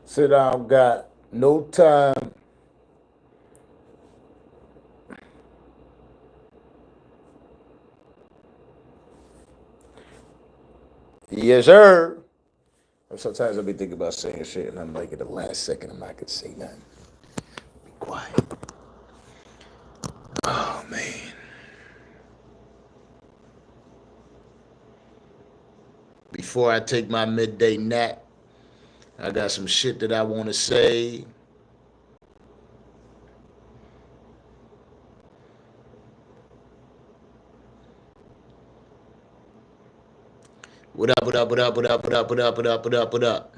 Sit down, got no time. Yes, sir. Sometimes I'll be thinking about saying shit and I'm like, at the last second, I'm not going to say nothing. Be quiet. Oh, man. Before I take my midday nap, I got some shit that I want to say. What up, what up, what up, what up, what up, what up, what up, what up, what up?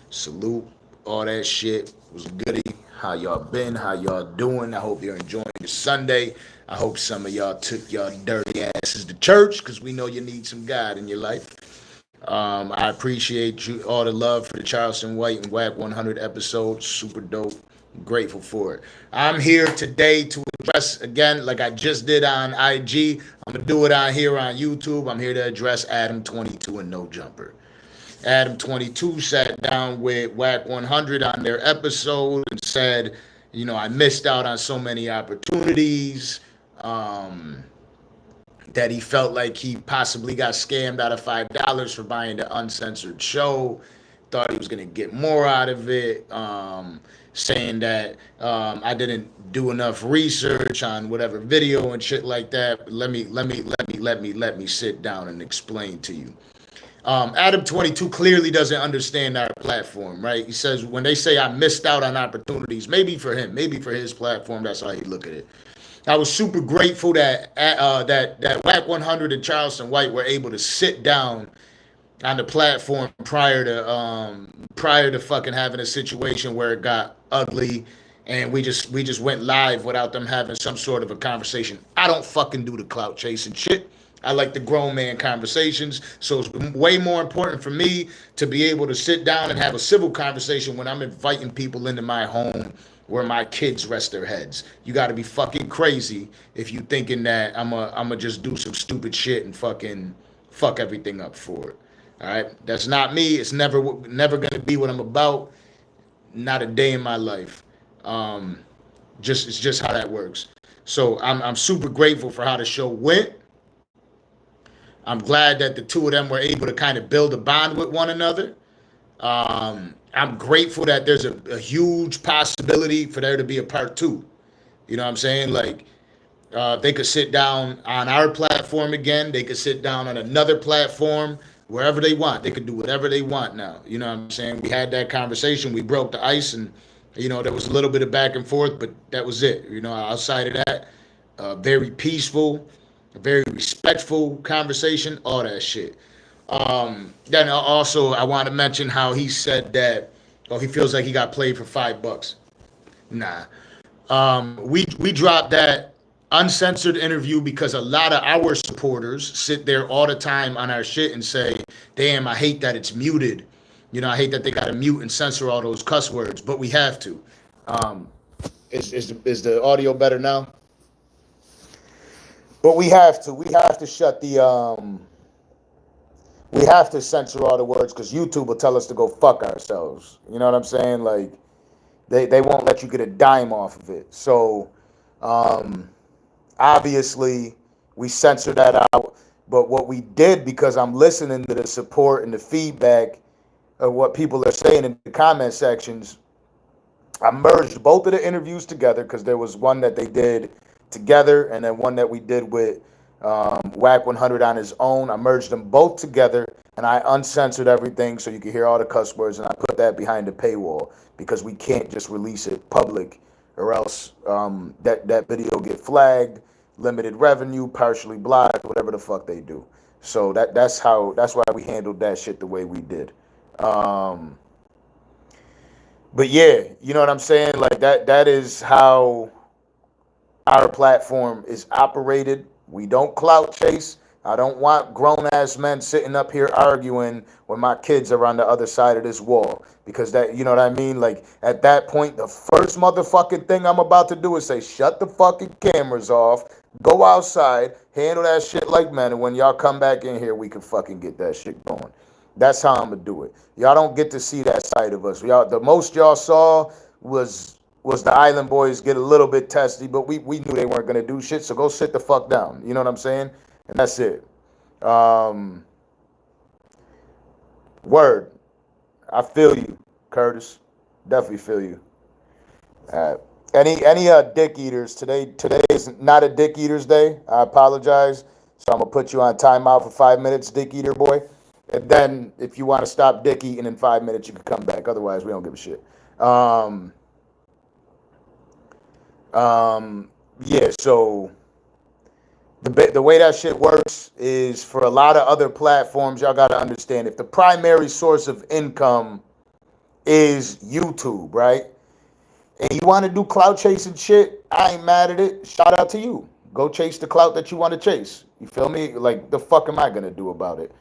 Salute, all that shit was goody. How y'all been? How y'all doing? I hope you're enjoying your Sunday. I hope some of y'all took y'all dirty asses to church because we know you need some God in your life. I appreciate you all the love for the Charleston White and Wack 100 episode. Super dope. I'm grateful for it. I'm here today to address, again, like I just did on IG, I'm going to do it on here on YouTube. I'm here to address Adam 22 and No Jumper. Adam 22 sat down with Wack 100 on their episode and said, you know, I missed out on so many opportunities. That he felt like he possibly got scammed out of $5 for buying the uncensored show. Thought he was gonna get more out of it. Saying that I didn't do enough research on whatever video and shit like that. Let me sit down and explain to you. Adam 22 clearly doesn't understand our platform, right? He says when they say I missed out on opportunities, maybe for him, maybe for his platform, that's how he look at it. I was super grateful that that Wack 100 and Charleston White were able to sit down on the platform prior to fucking having a situation where it got ugly, and we just went live without them having some sort of a conversation. I don't fucking do the clout chasing shit. I like the grown man conversations. So it's way more important for me to be able to sit down and have a civil conversation when I'm inviting people into my home where my kids rest their heads. You got to be fucking crazy if you thinking that I'm just do some stupid shit and fucking fuck everything up for it. All right, that's not me. It's never gonna be what I'm about. Not a day in my life. It's just how that works. So I'm super grateful for how the show went. I'm glad that the two of them were able to kind of build a bond with one another. I'm grateful that there's a huge possibility for there to be a part two. You know what I'm saying? Like, they could sit down on our platform again. They could sit down on another platform, wherever they want. They could do whatever they want now. You know what I'm saying? We had that conversation. We broke the ice, and, you know, there was a little bit of back and forth, but that was it. You know, outside of that, very peaceful, very respectful conversation, all that shit. Then also, I want to mention how he said that, he feels like he got played for $5. Nah. We dropped that uncensored interview because a lot of our supporters sit there all the time on our shit and say, damn, I hate that it's muted. You know, I hate that they got to mute and censor all those cuss words, but we have to. Is the audio better now? But we have to. We have to shut the we have to censor all the words because YouTube will tell us to go fuck ourselves. You know what I'm saying? Like, they won't let you get a dime off of it. So, obviously, we censor that out. But what we did, because I'm listening to the support and the feedback of what people are saying in the comment sections, I merged both of the interviews together because there was one that they did together and then one that we did with Wack 100 on his own. I merged them both together and I uncensored everything so you can hear all the cuss words, and I put that behind the paywall because we can't just release it public or else that video get flagged, limited revenue, partially blocked, whatever the fuck they do. So that's why we handled that shit the way we did. But yeah, you know what I'm saying? Like that is how our platform is operated. We don't clout chase. I don't want grown-ass men sitting up here arguing when my kids are on the other side of this wall. Because that, you know what I mean? Like, at that point, the first motherfucking thing I'm about to do is say, shut the fucking cameras off, go outside, handle that shit like men, and when y'all come back in here, we can fucking get that shit going. That's how I'm gonna do it. Y'all don't get to see that side of us. Y'all, the most y'all saw was the Island Boys get a little bit testy, but we knew they weren't gonna do shit. So go sit the fuck down. You know what I'm saying? And that's it. Um, Word. I feel you, Curtis. Definitely feel you. Uh, any dick eaters today? Today is not a dick eaters day. I apologize. So I'm gonna put you on timeout for 5 minutes, dick eater boy. And then if you want to stop dick eating in 5 minutes, you can come back. Otherwise, we don't give a shit. Um, yeah. So the way that shit works is for a lot of other platforms, y'all gotta understand if the primary source of income is YouTube, right? And you want to do clout chasing shit, I ain't mad at it. Shout out to you. Go chase the clout that you want to chase. You feel me? Like, the fuck am I going to do about it?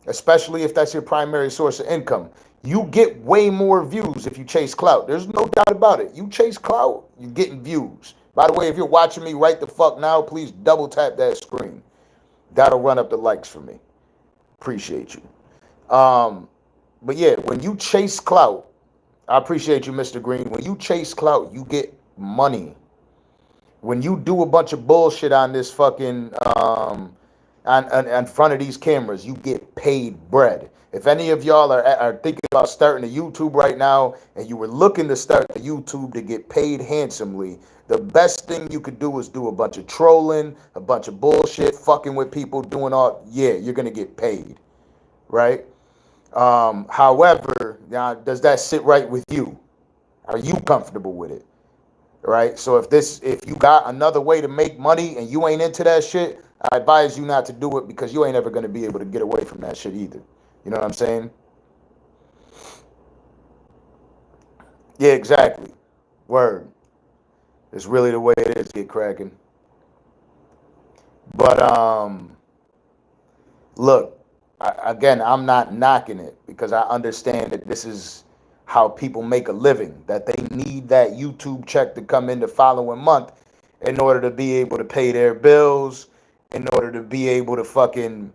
Especially if that's your primary source of income. You get way more views if you chase clout. There's no doubt about it. You chase clout, you're getting views. By the way, if you're watching me right the fuck now, please double tap that screen. That'll run up the likes for me. Appreciate you. But yeah, when you chase clout, I appreciate you, Mr. Green. When you chase clout, you get money. When you do a bunch of bullshit on this fucking on front of these cameras, you get paid bread. If any of y'all are thinking about starting a YouTube right now, and you were looking to start a YouTube to get paid handsomely, the best thing you could do is do a bunch of trolling, a bunch of bullshit, fucking with people, doing all. Yeah, you're gonna get paid, right? However, now, does that sit right with you? Are you comfortable with it? Right? So if you got another way to make money and you ain't into that shit, I advise you not to do it, because you ain't ever going to be able to get away from that shit either. You know what I'm saying? Yeah, exactly. Word. It's really the way it is, get cracking. But look, again, I'm not knocking it, because I understand that this is how people make a living, that they need that YouTube check to come in the following month in order to be able to pay their bills, in order to be able to fucking,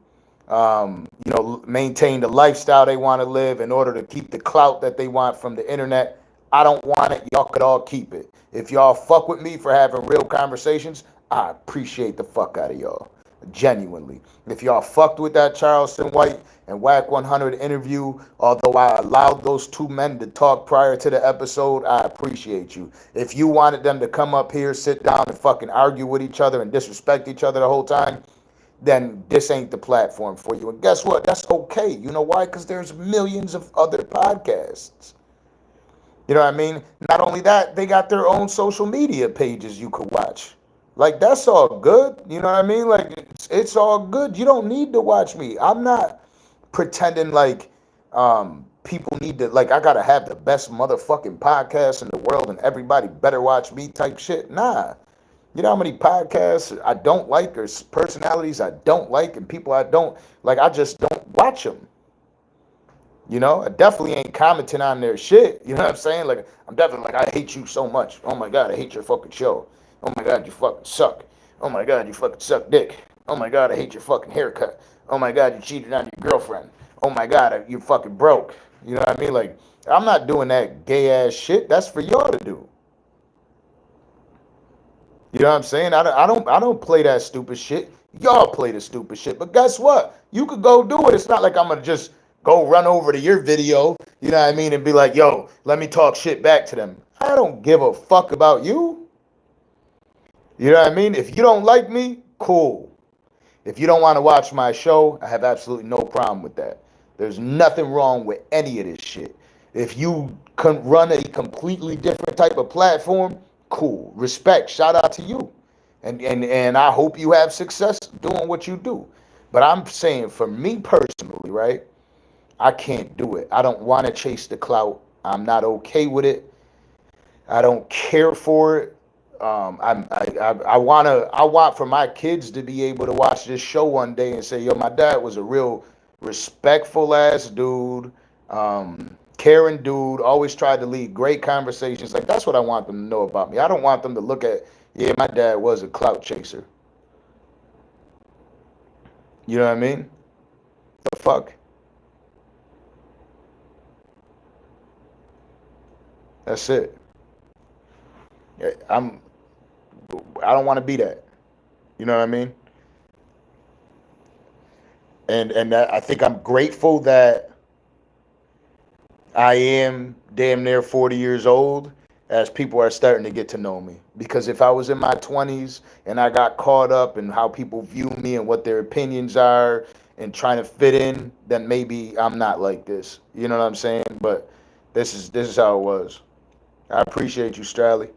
maintain the lifestyle they want to live, in order to keep the clout that they want from the internet. I don't want it. Y'all could all keep it. If y'all fuck with me for having real conversations, I appreciate the fuck out of y'all. Genuinely. If y'all fucked with that Charleston White and Wack 100 interview, although I allowed those two men to talk prior to the episode, I appreciate you. If you wanted them to come up here, sit down and fucking argue with each other and disrespect each other the whole time, then this ain't the platform for you. And guess what? That's okay. You know why? Because there's millions of other podcasts. You know what I mean? Not only that, they got their own social media pages you could watch. Like, that's all good. You know what I mean? Like, it's all good. You don't need to watch me. I'm not pretending like people need to, like, I got to have the best motherfucking podcast in the world and everybody better watch me type shit. Nah. You know how many podcasts I don't like, or personalities I don't like, and people I don't like, I just don't watch them. You know, I definitely ain't commenting on their shit. You know what I'm saying? Like, I'm definitely like, I hate you so much. Oh my God, I hate your fucking show. Oh my God, you fucking suck. Oh my God, you fucking suck dick. Oh my God, I hate your fucking haircut. Oh my God, you cheated on your girlfriend. Oh my God, you fucking broke. You know what I mean? Like, I'm not doing that gay ass shit. That's for y'all to do. You know what I'm saying? I don't play that stupid shit. Y'all play the stupid shit. But guess what? You could go do it. It's not like I'm gonna just go run over to your video, you know what I mean, and be like, yo, let me talk shit back to them. I don't give a fuck about you. You know what I mean? If you don't like me, cool. If you don't want to watch my show, I have absolutely no problem with that. There's nothing wrong with any of this shit. If you can run a completely different type of platform, cool. Respect. Shout out to you. And I hope you have success doing what you do. But I'm saying, for me personally, right? I can't do it. I don't want to chase the clout. I'm not okay with it. I don't care for it. I want for my kids to be able to watch this show one day and say, yo, my dad was a real respectful ass dude, caring dude, always tried to lead great conversations. Like, that's what I want them to know about me. I don't want them to look at, yeah, my dad was a clout chaser. You know what I mean? The fuck? That's it. I'm. I don't want to be that. You know what I mean? And that, I think I'm grateful that I am damn near 40 years old as people are starting to get to know me. Because if I was in my 20s and I got caught up in how people view me and what their opinions are and trying to fit in, then maybe I'm not like this. You know what I'm saying? But this is how it was. I appreciate you, Strally.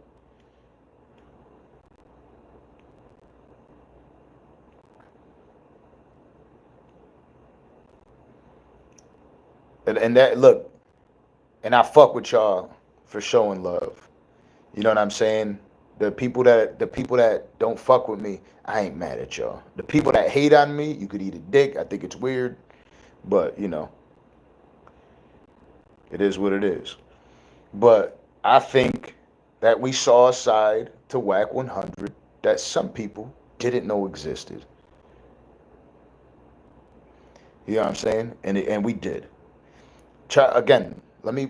And that look, and I fuck with y'all for showing love. You know what I'm saying? The people that don't fuck with me, I ain't mad at y'all. The people that hate on me, you could eat a dick. I think it's weird, but it is what it is. But I think that we saw a side to Wack 100 that some people didn't know existed. You know what I'm saying? And we did. Try again. Let me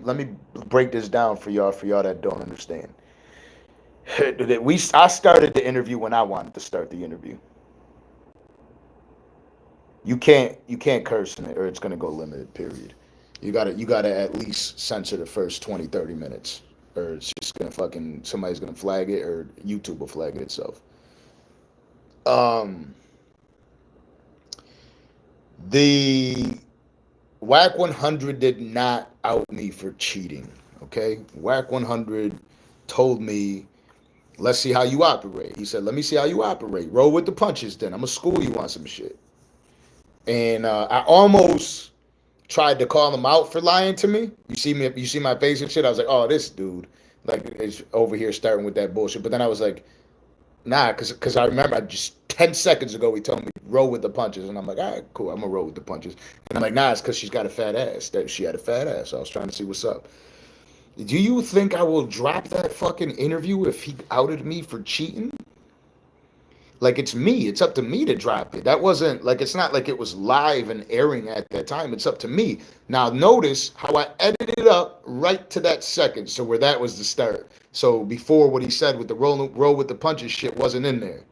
break this down for y'all that don't understand. I started the interview when I wanted to start the interview. You can't curse in it or it's gonna go limited, period. You gotta at least censor the first 20, 30 minutes. Or it's just gonna fucking somebody's gonna flag it or YouTube will flag it itself. Um the Wack 100 did not out me for cheating. Okay? Wack 100 told me, let's see how you operate. He said, let me see how you operate. Roll with the punches then. I'm gonna school you on some shit. And I almost tried to call him out for lying to me. You see my face and shit. I was like, oh, this dude, like, is over here starting with that bullshit. But then I was like, nah, because I remember just 10 seconds ago he told me roll with the punches, and I'm like, all right, cool, I'm gonna roll with the punches. And I'm like, nah, it's because she's got a fat ass. That she had a fat ass. So I was trying to see what's up. Do you think I will drop that fucking interview if he outed me for cheating? Like, it's me. It's up to me to drop it. That wasn't like, it's not like it was live and airing at that time. It's up to me. Now notice how I edited it up right to that second. So where that was the start. So before what he said with the roll with the punches shit wasn't in there.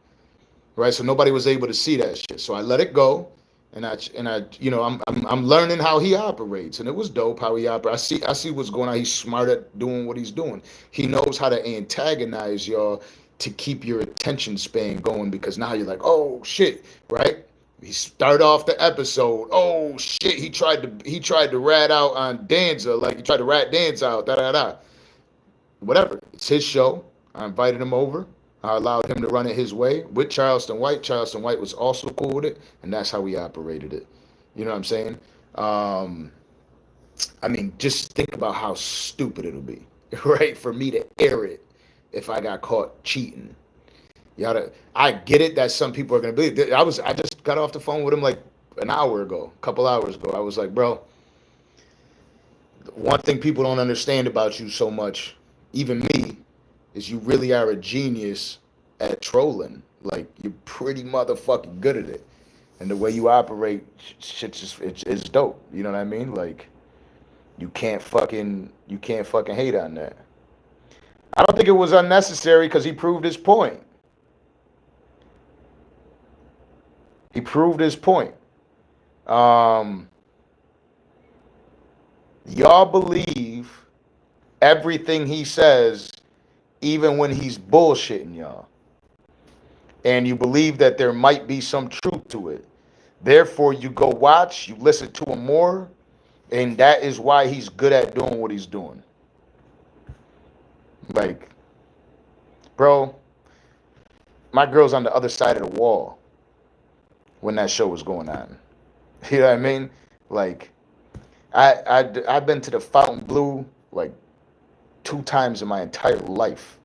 Right? So nobody was able to see that shit. So I let it go. I'm learning how he operates, and it was dope how he operates. I see what's going on. He's smart at doing what he's doing. He knows how to antagonize y'all to keep your attention span going, because now you're like, oh shit, right? He started off the episode. Oh shit, he tried to rat out on Danza, like he tried to rat Danza out, da da da. Whatever. It's his show. I invited him over. I allowed him to run it his way with Charleston White. Charleston White was also cool with it, and that's how we operated it. You know what I'm saying? I mean, just think about how stupid it'll be, right? For me to air it if I got caught cheating. I get it that some people are gonna believe. I just got off the phone with him like an hour ago, a couple hours ago. I was like, bro, one thing people don't understand about you so much, even me, is you really are a genius at trolling. Like, you're pretty motherfucking good at it, and the way you operate, shit's just it's dope. You know what I mean? Like, you can't fucking hate on that. I don't think it was unnecessary because he proved his point. He proved his point. Um, y'all believe everything he says, even when he's bullshitting y'all. And you believe that there might be some truth to it. Therefore, you go watch, you listen to him more, and that is why he's good at doing what he's doing. Like, bro, my girl's on the other side of the wall when that show was going on. You know what I mean? Like, I've been to the Fountain Blue like 2 times in my entire life.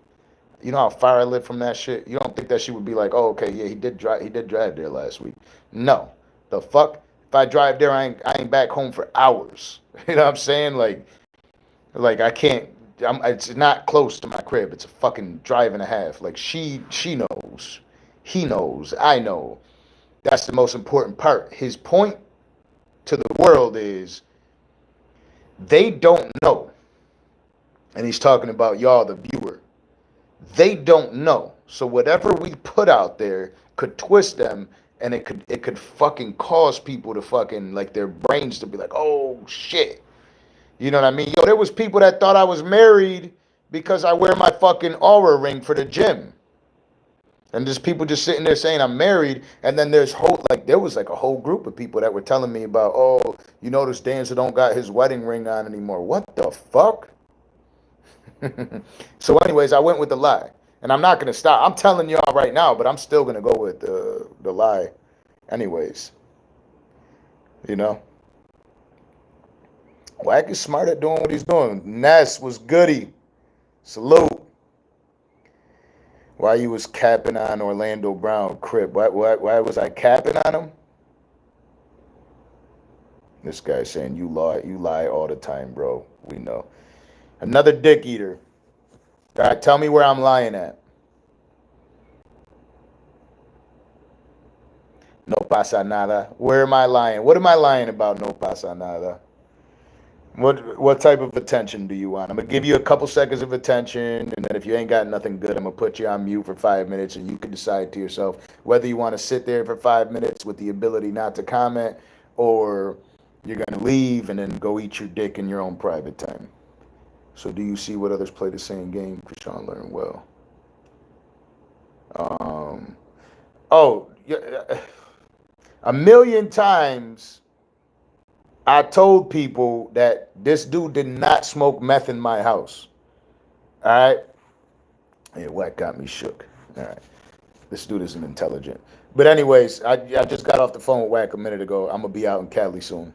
You know how far I live from that shit? You don't think that she would be like, oh, okay, yeah, he did drive there last week. No. The fuck? If I drive there, I ain't back home for hours. You know what I'm saying? Like I can't. It's not close to my crib. It's a fucking drive and a half. Like, she knows, he knows, I know. That's the most important part. His point to the world is they don't know And he's talking about y'all, the viewer. They don't know. So whatever we put out there could twist them, and it could fucking cause people to fucking like their brains to be like, oh shit. You know what I mean? Yo, there was people that thought I was married because I wear my fucking aura ring for the gym. And there's people just sitting there saying I'm married, and then there was like a whole group of people that were telling me about, oh, you notice Danza don't got his wedding ring on anymore. What the fuck? So, anyways, I went with the lie, and I'm not gonna stop. I'm telling y'all right now, but I'm still gonna go with the lie, anyways. You know, Wack is smart at doing what he's doing. Ness was goody. Salute. Why you was capping on Orlando Brown, Crip? Why was I capping on him? This guy's saying you lie all the time, bro. We know. Another dick eater. All right, tell me where I'm lying at. No pasa nada. Where am I lying? What am I lying about? No pasa nada. What type of attention do you want? I'm gonna give you a couple seconds of attention, and then if you ain't got nothing good, I'm gonna put you on mute for 5 minutes, and you can decide to yourself whether you want to sit there for 5 minutes with the ability not to comment, or you're gonna leave and then go eat your dick in your own private time. So, do you see what others play the same game? Krishan learned well. A million times I told people that this dude did not smoke meth in my house. All right? Yeah, Wack got me shook. All right. This dude isn't intelligent. But anyways, I just got off the phone with Wack a minute ago. I'm going to be out in Cali soon.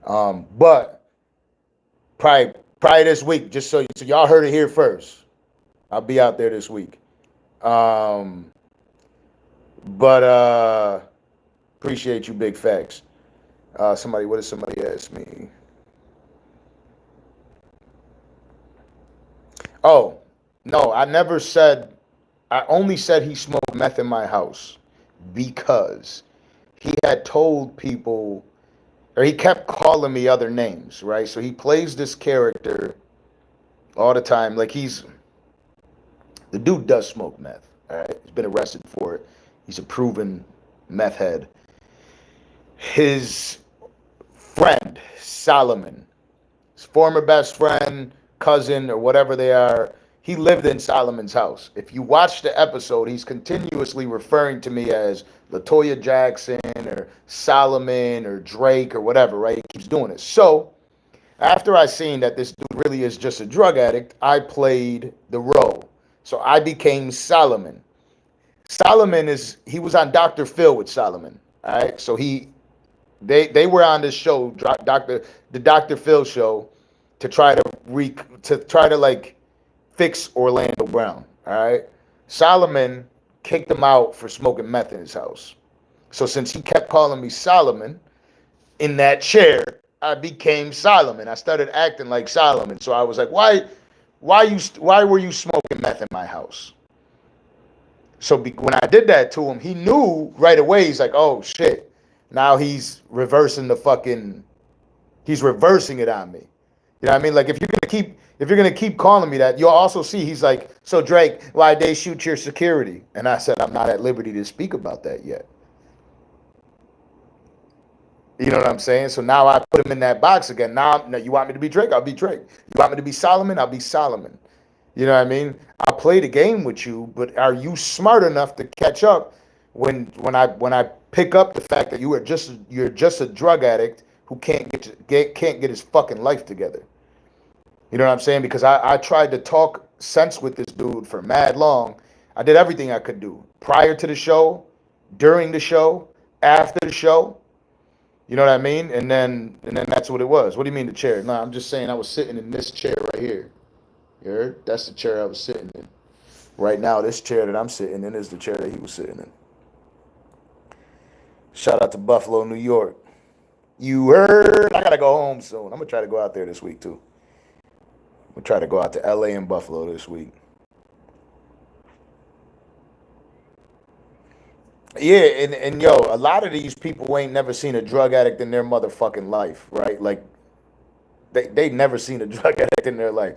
But probably this week, just so y'all heard it here first. I'll be out there this week. But appreciate you, big facts. What did somebody ask me? Oh, no, I never said, I only said he smoked meth in my house because he had told people, or he kept calling me other names, right? So he plays this character all the time. Like the dude does smoke meth, all right? He's been arrested for it. He's a proven meth head. His friend, Solomon, his former best friend, cousin, or whatever they are, he lived in Solomon's house. If you watch the episode, he's continuously referring to me as LaToya Jackson or Solomon or Drake or whatever, right? He keeps doing it. So after I seen that this dude really is just a drug addict, I played the role. So I became Solomon. He was on Dr. Phil with Solomon. All right. So they were on this show, the Dr. Phil show, to try to like fix Orlando Brown. All right. Solomon kicked him out for smoking meth in his house. So since he kept calling me Solomon in that chair, I became Solomon. I started acting like Solomon. So I was like, why were you smoking meth in my house? So when I did that to him, he knew right away. He's like, oh shit. Now he's reversing it on me. You know what I mean? Like if you're gonna keep calling me that, you'll also see he's like, so Drake, why'd they shoot your security? And I said, I'm not at liberty to speak about that yet. You know what I'm saying? So now I put him in that box again. Now you want me to be Drake? I'll be Drake. You want me to be Solomon? I'll be Solomon. You know what I mean? I'll play the game with you, but are you smart enough to catch up when I pick up the fact that you're just a drug addict who can't get his fucking life together? You know what I'm saying? Because I tried to talk sense with this dude for mad long. I did everything I could do prior to the show, during the show, after the show. You know what I mean? And then that's what it was. What do you mean the chair? No, I'm just saying I was sitting in this chair right here. You heard? That's the chair I was sitting in. Right now, this chair that I'm sitting in is the chair that he was sitting in. Shout out to Buffalo, New York. You heard? I gotta go home soon. I'm gonna try to go out there this week too. I'm gonna try to go out to LA and Buffalo this week. Yeah, and yo, a lot of these people ain't never seen a drug addict in their motherfucking life, right? Like they never seen a drug addict in their life.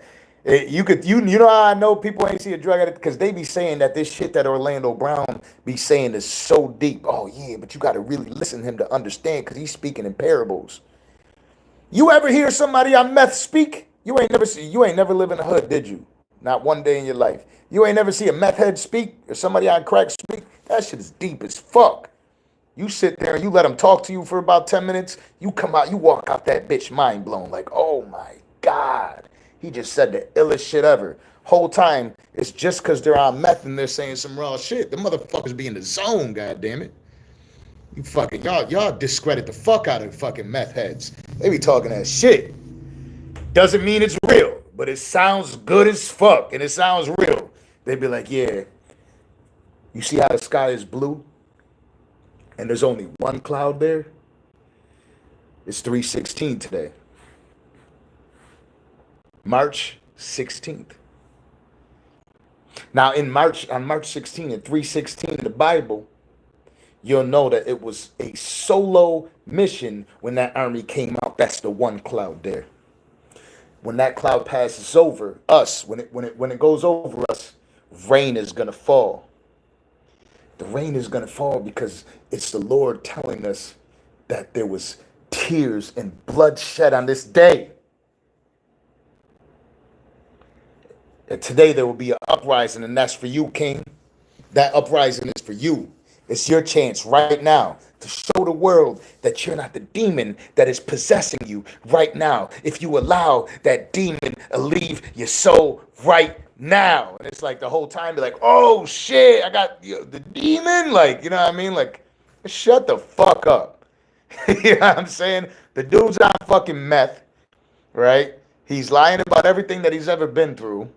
You know how I know people ain't see a drug addict? Because they be saying that this shit that Orlando Brown be saying is so deep. Oh yeah, but you got to really listen to him to understand because he's speaking in parables. You ever hear somebody on meth speak? You ain't never live in the hood, did you? Not one day in your life. You ain't never see a meth head speak or somebody on crack speak? That shit is deep as fuck. You sit there and you let them talk to you for about 10 minutes. You come out, you walk out that bitch mind blown. Like, oh my God. He just said the illest shit ever. Whole time, it's just because they're on meth and they're saying some raw shit. The motherfuckers be in the zone, goddammit. You fucking, y'all discredit the fuck out of fucking meth heads. They be talking that shit. Doesn't mean it's real, but it sounds good as fuck and it sounds real. They be like, yeah, you see how the sky is blue? And there's only one cloud there? It's 3/16 today. March 16th. Now on March 16th and 3/16 in the Bible, you'll know that it was a solo mission when that army came out. That's the one cloud there. When that cloud passes over us, when it goes over us, rain is gonna fall. The rain is gonna fall because it's the Lord telling us that there was tears and blood shed on this day. And today there will be an uprising, and that's for you, King. That uprising is for you. It's your chance right now to show the world that you're not the demon that is possessing you right now. If you allow that demon to leave your soul right now. And it's like the whole time be like, oh shit, I got the demon. Like, you know what I mean? Like, shut the fuck up. You know what I'm saying? The dude's on fucking meth, right? He's lying about everything that he's ever been through.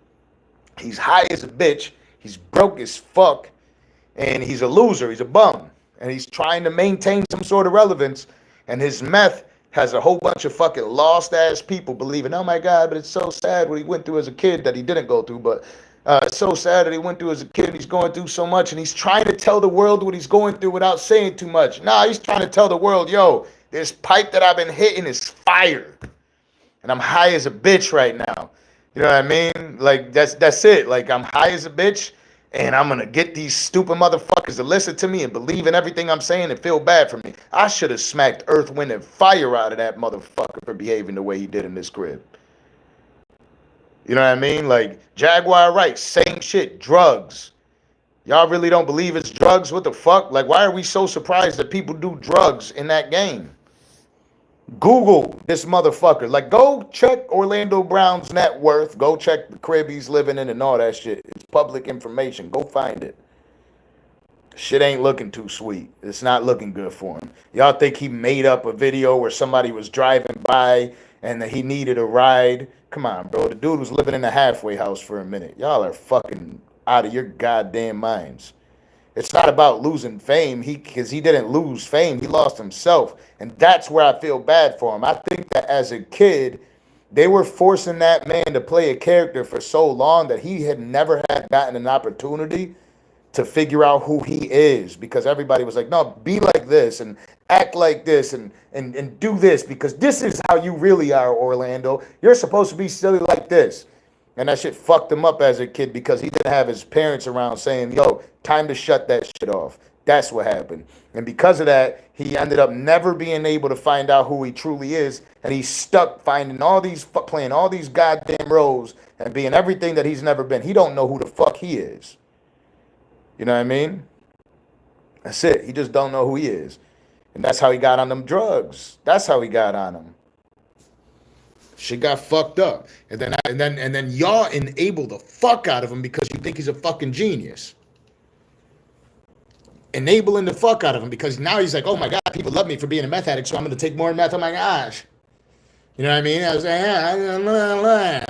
He's high as a bitch. He's broke as fuck. And he's a loser. He's a bum. And he's trying to maintain some sort of relevance. And his meth has a whole bunch of fucking lost ass people believing, oh my God, but it's so sad what he went through as a kid that he didn't go through. But it's so sad that he went through as a kid. And he's going through so much. And he's trying to tell the world what he's going through without saying too much. Nah, he's trying to tell the world, yo, this pipe that I've been hitting is fire. And I'm high as a bitch right now. You know what I mean? Like, that's it. Like, I'm high as a bitch, and I'm going to get these stupid motherfuckers to listen to me and believe in everything I'm saying and feel bad for me. I should have smacked earth, wind, and fire out of that motherfucker for behaving the way he did in this crib. You know what I mean? Like, Jaguar Wright, same shit, drugs. Y'all really don't believe it's drugs? What the fuck? Like, why are we so surprised that people do drugs in that game? Google this motherfucker. Like, go check Orlando Brown's net worth. Go check the crib he's living in and all that shit. It's public information. Go find it. Shit ain't looking too sweet. It's not looking good for him. Y'all think he made up a video where somebody was driving by and that he needed a ride? Come on, bro. The dude was living in a halfway house for a minute. Y'all are fucking out of your goddamn minds. It's not about losing fame, because he didn't lose fame. He lost himself. And that's where I feel bad for him. I think that as a kid, they were forcing that man to play a character for so long that he had never had gotten an opportunity to figure out who he is. Because everybody was like, no, be like this and act like this and do this, because this is how you really are, Orlando. You're supposed to be silly like this. And that shit fucked him up as a kid because he didn't have his parents around saying, yo, time to shut that shit off. That's what happened. And because of that, he ended up never being able to find out who he truly is. And he's stuck playing all these goddamn roles and being everything that he's never been. He don't know who the fuck he is. You know what I mean? That's it. He just don't know who he is. And that's how he got on them drugs. That's how he got on them. Shit got fucked up. And then y'all enable the fuck out of him because you think he's a fucking genius. Enabling the fuck out of him because now he's like, oh my God, people love me for being a meth addict, so I'm going to take more meth. Oh my gosh. You know what I mean? I was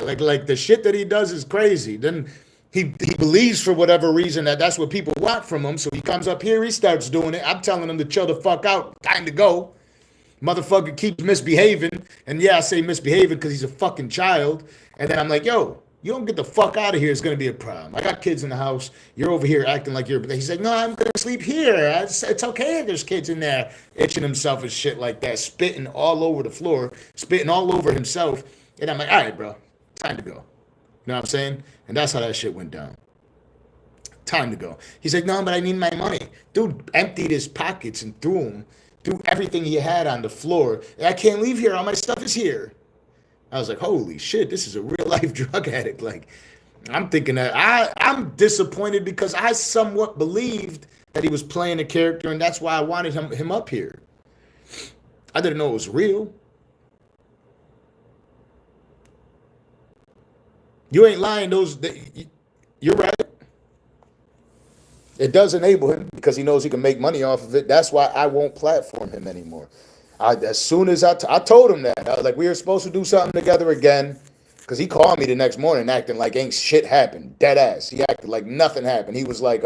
like, like the shit that he does is crazy. Then he believes for whatever reason that that's what people want from him. So he comes up here, he starts doing it. I'm telling him to chill the fuck out. Time to go. Motherfucker keeps misbehaving. And yeah, I say misbehaving because he's a fucking child. And then I'm like, yo, you don't get the fuck out of here, it's going to be a problem. I got kids in the house. You're over here acting like you're... He's like, no, I'm going to sleep here. It's okay if there's kids in there. Itching himself and shit like that. Spitting all over the floor. Spitting all over himself. And I'm like, all right, bro. Time to go. You know what I'm saying? And that's how that shit went down. Time to go. He's like, no, but I need my money. Dude emptied his pockets and threw everything he had on the floor. I can't leave here. All my stuff is here. I was like, holy shit, this is a real life drug addict. Like, I'm thinking that I'm disappointed because I somewhat believed that he was playing a character, and that's why I wanted him up here. I didn't know it was real. You ain't lying. You're right. It does enable him because he knows he can make money off of it. That's why I won't platform him anymore. As soon as I told him that, I was like, we were supposed to do something together again. Because he called me the next morning acting like ain't shit happened. Dead ass. He acted like nothing happened. He was like,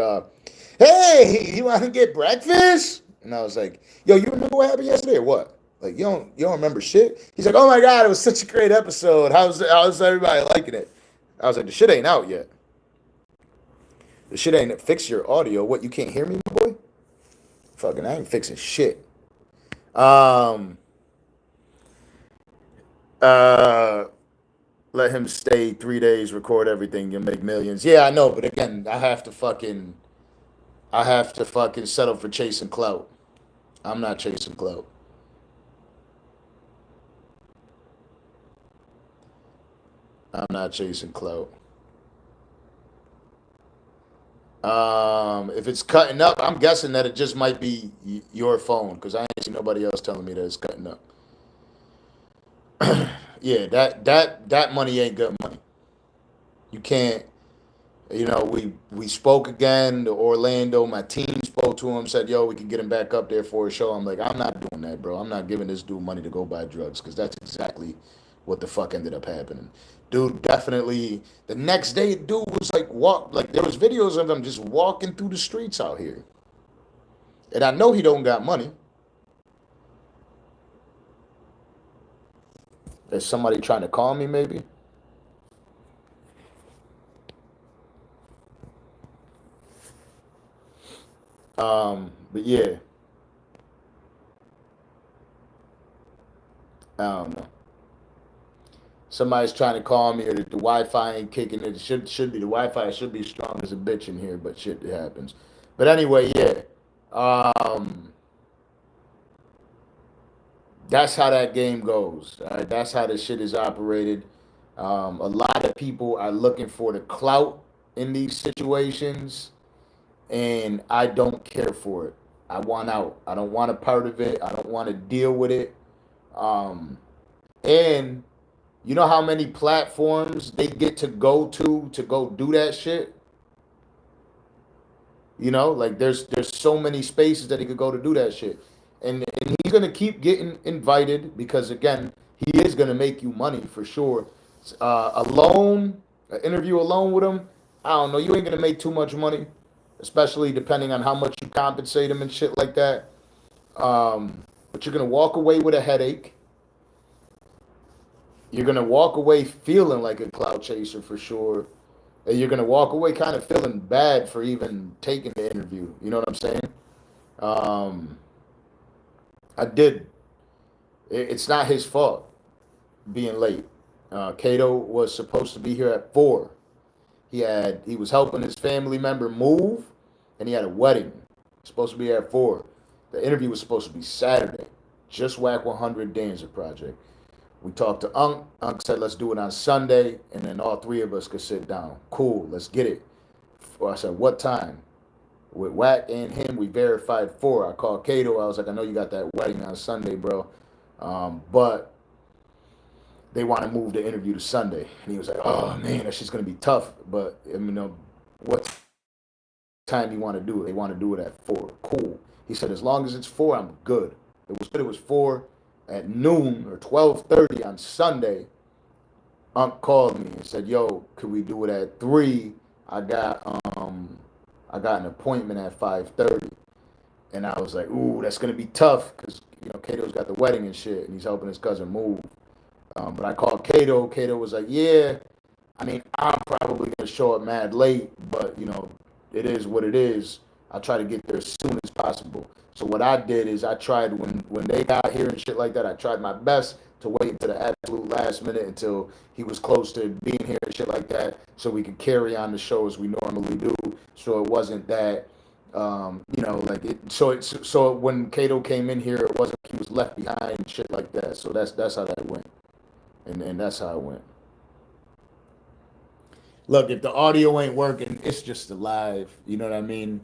hey, you want to get breakfast? And I was like, yo, you remember what happened yesterday or what? Like, you don't remember shit? He's like, oh my God, it was such a great episode. How's everybody liking it? I was like, the shit ain't out yet. The shit ain't fix your audio. What, you can't hear me, my boy? Fucking, I ain't fixing shit. Let him stay 3 days, record everything, you'll make millions. Yeah, I know, but again, I have to fucking settle for chasing clout. I'm not chasing clout. I'm not chasing clout. If it's cutting up, I'm guessing that it just might be your phone because I ain't seen nobody else telling me that it's cutting up. Yeah, that money ain't good money. You can't. We spoke again to Orlando. My team spoke to him, said, yo, we can get him back up there for a show. I'm like, I'm not doing that, bro. I'm not giving this dude money to go buy drugs because that's exactly what the fuck ended up happening. Dude, definitely, the next day, dude was like, there was videos of him just walking through the streets out here. And I know he don't got money. There's somebody trying to call me, maybe. But yeah, I don't know. Somebody's trying to call me, or the Wi-Fi ain't kicking. It should be the Wi-Fi should be strong as a bitch in here, but shit, it happens. But anyway, yeah, um, that's how that game goes. All right? That's how this shit is operated. A lot of people are looking for the clout in these situations, and I don't care for it. I want out. I don't want a part of it. I don't want to deal with it. Um, and you know how many platforms they get to go do that shit? Like there's so many spaces that he could go to do that shit. And he's gonna keep getting invited because again, he is gonna make you money for sure. Alone, an interview alone with him, I don't know, you ain't gonna make too much money, especially depending on how much you compensate him and shit like that. But you're gonna walk away with a headache. You're gonna walk away feeling like a cloud chaser for sure. And you're gonna walk away kind of feeling bad for even taking the interview. You know what I'm saying? Um, I did. It's not his fault being late. Cato was supposed to be here at 4. He was helping his family member move, and he had a wedding. Supposed to be here at 4. The interview was supposed to be Saturday. Just Wack 100 Danza Project. We talked to Unc. Unc said, let's do it on Sunday, and then all 3 of us could sit down. Cool, let's get it. I said, what time? With Wack and him, we verified 4. I called Cato. I was like, I know you got that wedding on Sunday, bro. But they want to move the interview to Sunday. And he was like, oh, man, that shit's going to be tough. But, what time you want to do it? They want to do it at 4. Cool. He said, as long as it's 4, I'm good. It was 4 at noon or 12:30 on Sunday. Unc called me and said, yo, could we do it at 3? I got an appointment at 5:30. And I was like, ooh, that's going to be tough because, Cato's got the wedding and shit, and he's helping his cousin move. But I called Cato. Cato was like, yeah, I mean, I'm probably going to show up mad late, but, it is what it is. I'll try to get there as soon as possible. So what I did is I tried when they got here and shit like that, I tried my best to wait until the absolute last minute until he was close to being here and shit like that, so we could carry on the show as we normally do. So it wasn't that, you know, like it. So when Kato came in here, it wasn't he was left behind and shit like that. So that's how that went, and that's how it went. Look, if the audio ain't working, it's just a live. You know what I mean?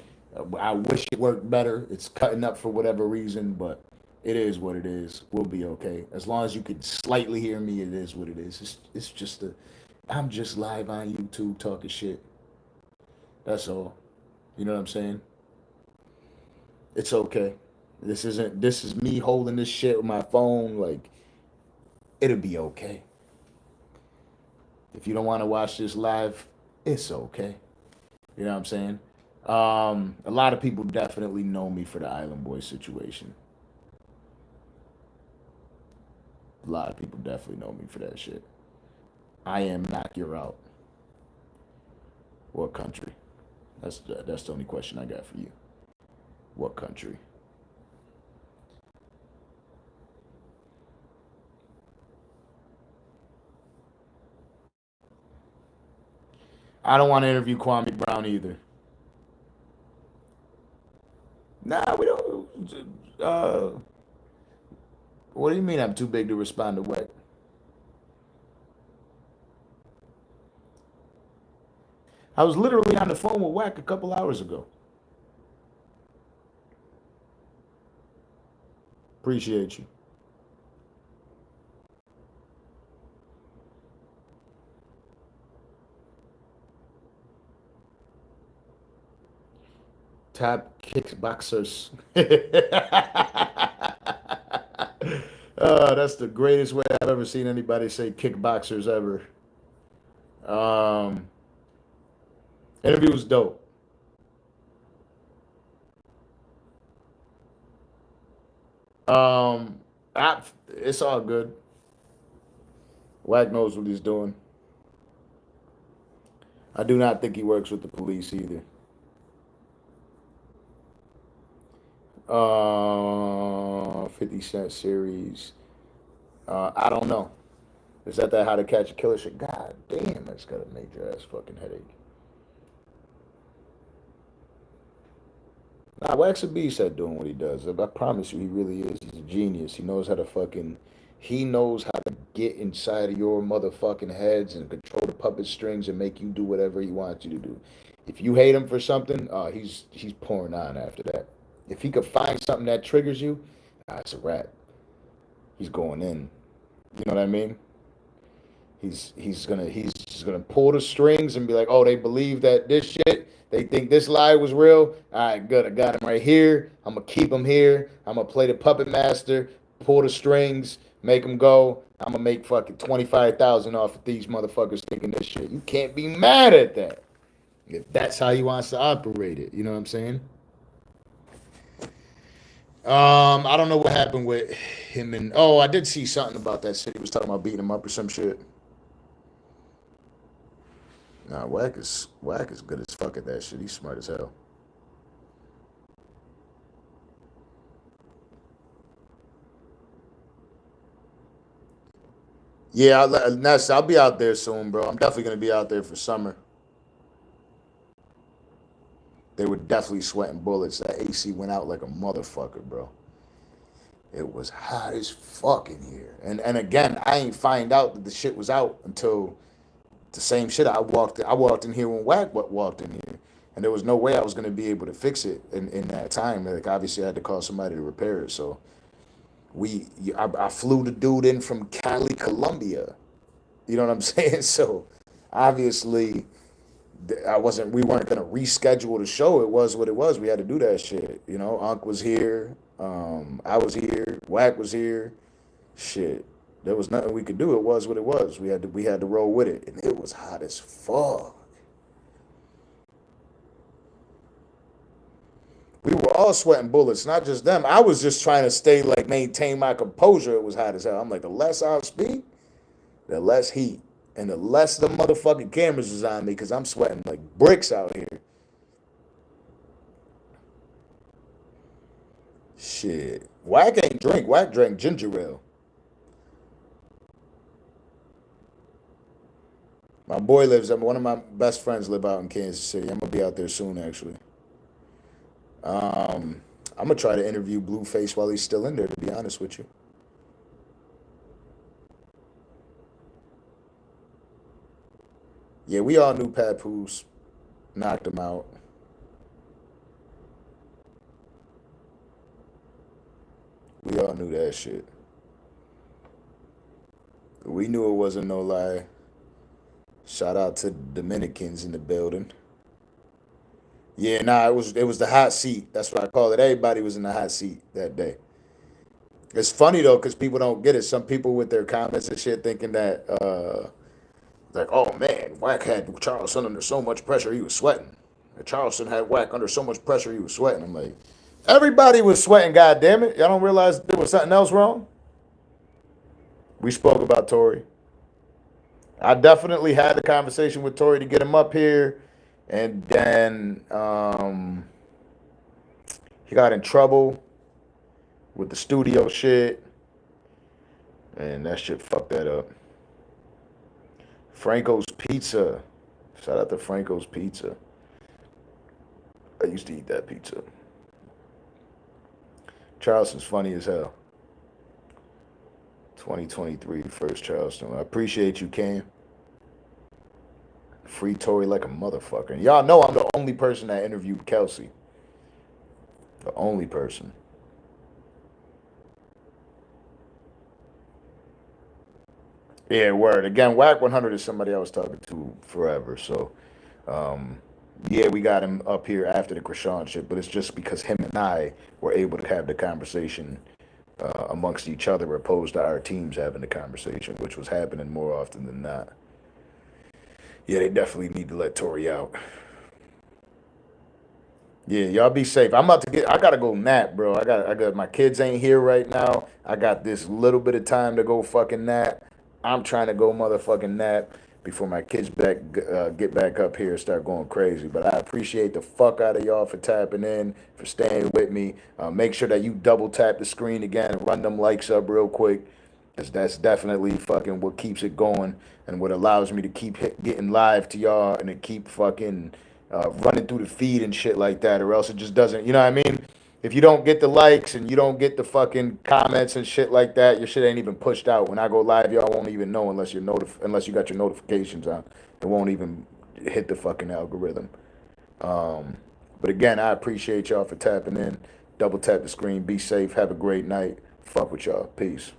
I wish it worked better. It's cutting up for whatever reason, but it is what it is. We'll be okay. As long as you can slightly hear me, it is what it is. It's just a. I'm just live on YouTube talking shit. That's all. You know what I'm saying? It's okay. This isn't. This is me holding this shit with my phone. Like it'll be okay. If you don't want to watch this live, it's okay. You know what I'm saying? A lot of people definitely know me for the Island Boy situation. A lot of people definitely know me for that shit. I am knock you're out. What country? That's the only question I got for you. What country? I don't want to interview Kwame Brown either. Nah, we don't. What do you mean I'm too big to respond to Wack? I was literally on the phone with Wack a couple hours ago. Appreciate you. Top kickboxers. That's the greatest way I've ever seen anybody say kickboxers ever. Um, Interview was dope. Um, it's all good. Wack knows what he's doing. I do not think he works with the police either. 50 Cent series. I don't know. Is that How to Catch a Killer shit? God damn, that's got a major ass fucking headache. Nah, Wax a beast at doing what he does. I promise you, he really is. He's a genius. He knows how to fucking. He knows how to get inside of your motherfucking heads and control the puppet strings and make you do whatever he wants you to do. If you hate him for something, he's pouring on after that. If he could find something that triggers you, it's a wrap. He's going in. You know what I mean? He's just gonna pull the strings and be like, oh, they believe that this shit. They think this lie was real. All right, good. I got him right here. I'm gonna keep him here. I'm gonna play the puppet master, pull the strings, make him go. I'm gonna make fucking 25,000 off of these motherfuckers thinking this shit. You can't be mad at that if that's how he wants to operate it. You know what I'm saying? I don't know what happened with him and I did see something about that shit. He was talking about beating him up or some shit. Nah, Wack is good as fuck at that shit. He's smart as hell. Yeah, Ness, I'll be out there soon, bro. I'm definitely gonna be out there for summer. They were definitely sweating bullets. That AC went out like a motherfucker, bro. It was hot as fuck in here. And again, I ain't find out that the shit was out until the same shit. I walked in here when Wack walked in here. And there was no way I was gonna be able to fix it in that time. Like obviously I had to call somebody to repair it. So I flew the dude in from Cali, Colombia. You know what I'm saying? So obviously we weren't gonna reschedule the show. It was what it was. We had to do that shit. You know, Unc was here. I was here. Wack was here. Shit. There was nothing we could do. It was what it was. We had to roll with it. And it was hot as fuck. We were all sweating bullets, not just them. I was just trying to maintain my composure. It was hot as hell. I'm like, the less I speak, the less heat. And the less the motherfucking cameras is on me because I'm sweating like bricks out here. Shit. Wack ain't drink. Wack drank ginger ale. My boy lives. One of my best friends live out in Kansas City. I'm gonna be out there soon, actually. Um, I'm gonna try to interview Blueface while he's still in there. To be honest with you. Yeah, we all knew Papoose knocked him out. We all knew that shit. We knew it wasn't no lie. Shout out to Dominicans in the building. Yeah, nah, it was the hot seat. That's what I call it. Everybody was in the hot seat that day. It's funny though, because people don't get it. Some people with their comments and shit thinking that like, oh man, Wack had Charleston under so much pressure he was sweating. And Charleston had Wack under so much pressure he was sweating. I'm like, everybody was sweating, god damn it. Y'all don't realize there was something else wrong? We spoke about Tory. I definitely had the conversation with Tory to get him up here, and then he got in trouble with the studio shit, and that shit fucked that up. Franco's Pizza. Shout out to Franco's Pizza. I used to eat that pizza. Charleston's funny as hell. 2023, first Charleston. I appreciate you, Cam. Free Tory like a motherfucker. And y'all know I'm the only person that interviewed Kelsey. The only person. Yeah, word. Again, Wack 100 is somebody I was talking to forever. So, um, yeah, we got him up here after the Krishan shit, but it's just because him and I were able to have the conversation amongst each other, opposed to our teams having the conversation, which was happening more often than not. Yeah, they definitely need to let Tory out. Yeah, y'all be safe. I'm about to get. I gotta go nap, bro. I got. My kids ain't here right now. I got this little bit of time to go fucking nap. I'm trying to go motherfucking nap before my kids get back up here and start going crazy. But I appreciate the fuck out of y'all for tapping in, for staying with me. Make sure that you double tap the screen again and run them likes up real quick, because that's definitely fucking what keeps it going and what allows me to keep getting live to y'all and to keep fucking running through the feed and shit like that, or else it just doesn't. You know what I mean? If you don't get the likes and you don't get the fucking comments and shit like that, your shit ain't even pushed out. When I go live, y'all won't even know unless you got your notifications on. It won't even hit the fucking algorithm. Um, but again, I appreciate y'all for tapping in. Double tap the screen. Be safe. Have a great night. Fuck with y'all. Peace.